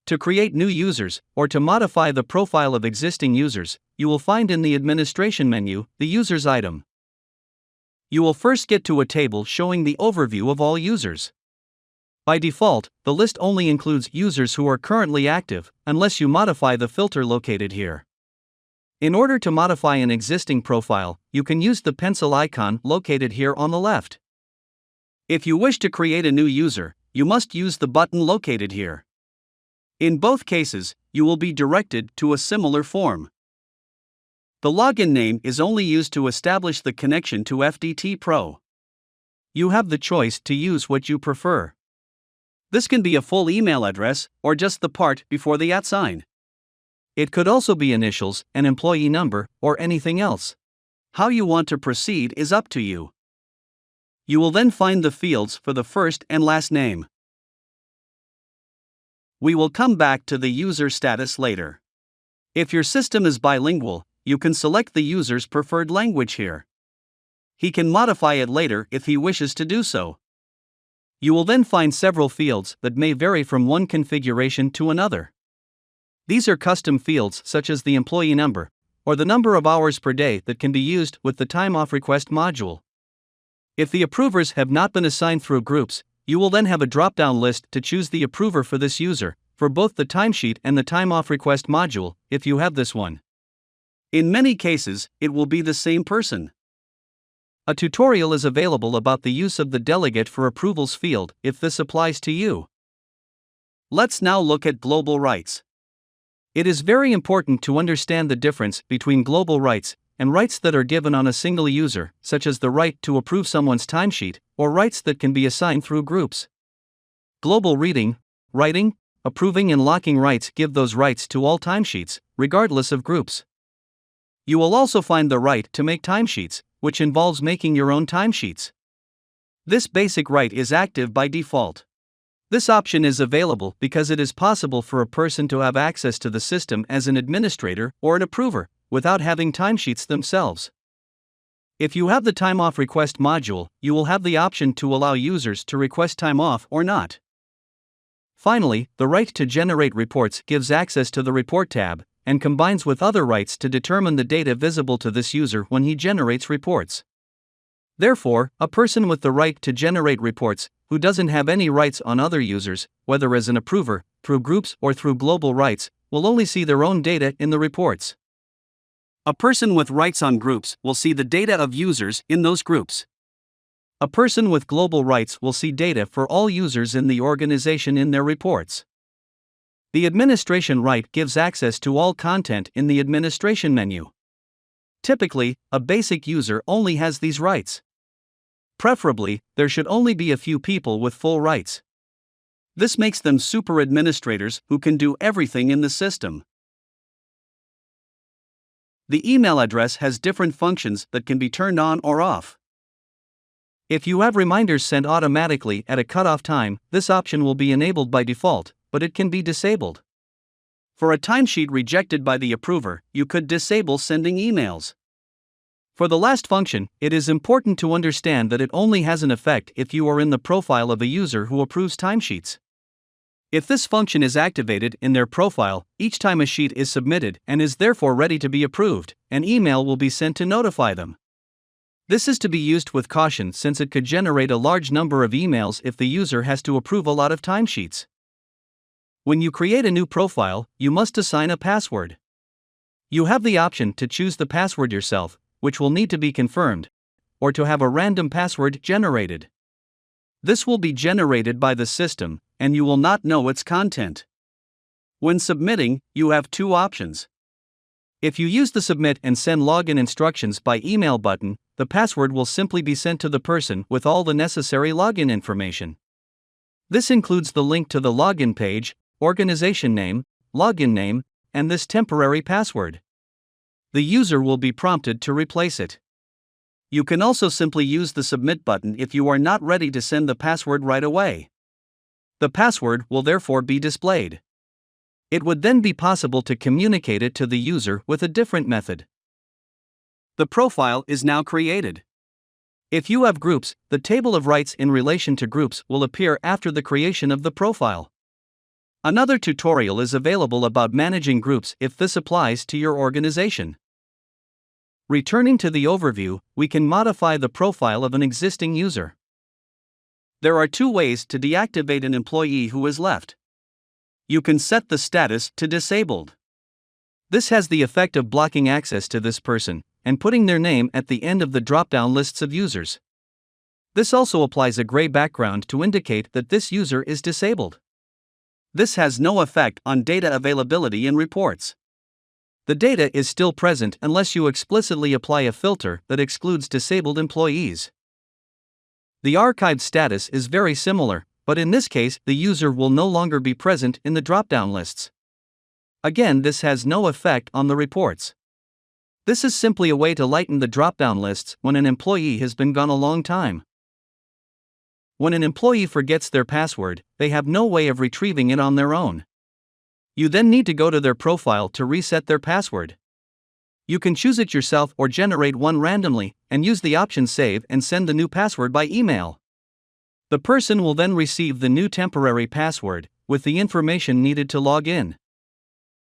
To create new users, or to modify the profile of existing users, you will find in the Administration menu, the Users item. You will first get to a table showing the overview of all users. By default, the list only includes users who are currently active, unless you modify the filter located here. In order to modify an existing profile, you can use the pencil icon located here on the left. If you wish to create a new user, you must use the button located here. In both cases, you will be directed to a similar form. The login name is only used to establish the connection to FDT Pro. You have the choice to use what you prefer. This can be a full email address, or just the part before the @ sign. It could also be initials, an employee number, or anything else. How you want to proceed is up to you. You will then find the fields for the first and last name. We will come back to the user status later. If your system is bilingual, you can select the user's preferred language here. He can modify it later if he wishes to do so. You will then find several fields that may vary from one configuration to another. These are custom fields such as the employee number, or the number of hours per day that can be used with the time off request module. If the approvers have not been assigned through groups, you will then have a drop-down list to choose the approver for this user, for both the timesheet and the time off request module, if you have this one. In many cases, it will be the same person. A tutorial is available about the use of the delegate for approvals field if this applies to you. Let's now look at global rights. It is very important to understand the difference between global rights and rights that are given on a single user, such as the right to approve someone's timesheet, or rights that can be assigned through groups. Global reading, writing, approving and locking rights give those rights to all timesheets, regardless of groups. You will also find the right to make timesheets, which involves making your own timesheets. This basic right is active by default. This option is available because it is possible for a person to have access to the system as an administrator or an approver, without having timesheets themselves. If you have the time off request module, you will have the option to allow users to request time off or not. Finally, the right to generate reports gives access to the Report tab, and combines with other rights to determine the data visible to this user when he generates reports. Therefore, a person with the right to generate reports, who doesn't have any rights on other users, whether as an approver, through groups or through global rights, will only see their own data in the reports. A person with rights on groups will see the data of users in those groups. A person with global rights will see data for all users in the organization in their reports. The administration right gives access to all content in the administration menu. Typically, a basic user only has these rights. Preferably, there should only be a few people with full rights. This makes them super administrators who can do everything in the system. The email address has different functions that can be turned on or off. If you have reminders sent automatically at a cutoff time, this option will be enabled by default, but it can be disabled. For a timesheet rejected by the approver, you could disable sending emails. For the last function, it is important to understand that it only has an effect if you are in the profile of a user who approves timesheets. If this function is activated in their profile, each time a sheet is submitted and is therefore ready to be approved, an email will be sent to notify them. This is to be used with caution since it could generate a large number of emails if the user has to approve a lot of timesheets. When you create a new profile, you must assign a password. You have the option to choose the password yourself, which will need to be confirmed, or to have a random password generated. This will be generated by the system, and you will not know its content. When submitting, you have two options. If you use the Submit and Send login instructions by email button, the password will simply be sent to the person with all the necessary login information. This includes the link to the login page, organization name, login name, and this temporary password. The user will be prompted to replace it. You can also simply use the Submit button if you are not ready to send the password right away. The password will therefore be displayed. It would then be possible to communicate it to the user with a different method. The profile is now created. If you have groups, the table of rights in relation to groups will appear after the creation of the profile. Another tutorial is available about managing groups if this applies to your organization. Returning to the overview, we can modify the profile of an existing user. There are two ways to deactivate an employee who has left. You can set the status to disabled. This has the effect of blocking access to this person and putting their name at the end of the drop-down lists of users. This also applies a gray background to indicate that this user is disabled. This has no effect on data availability in reports. The data is still present unless you explicitly apply a filter that excludes disabled employees. The archived status is very similar, but in this case the user will no longer be present in the drop-down lists. Again, this has no effect on the reports. This is simply a way to lighten the drop-down lists when an employee has been gone a long time. When an employee forgets their password, they have no way of retrieving it on their own. You then need to go to their profile to reset their password. You can choose it yourself or generate one randomly, and use the option Save and send the new password by email. The person will then receive the new temporary password, with the information needed to log in.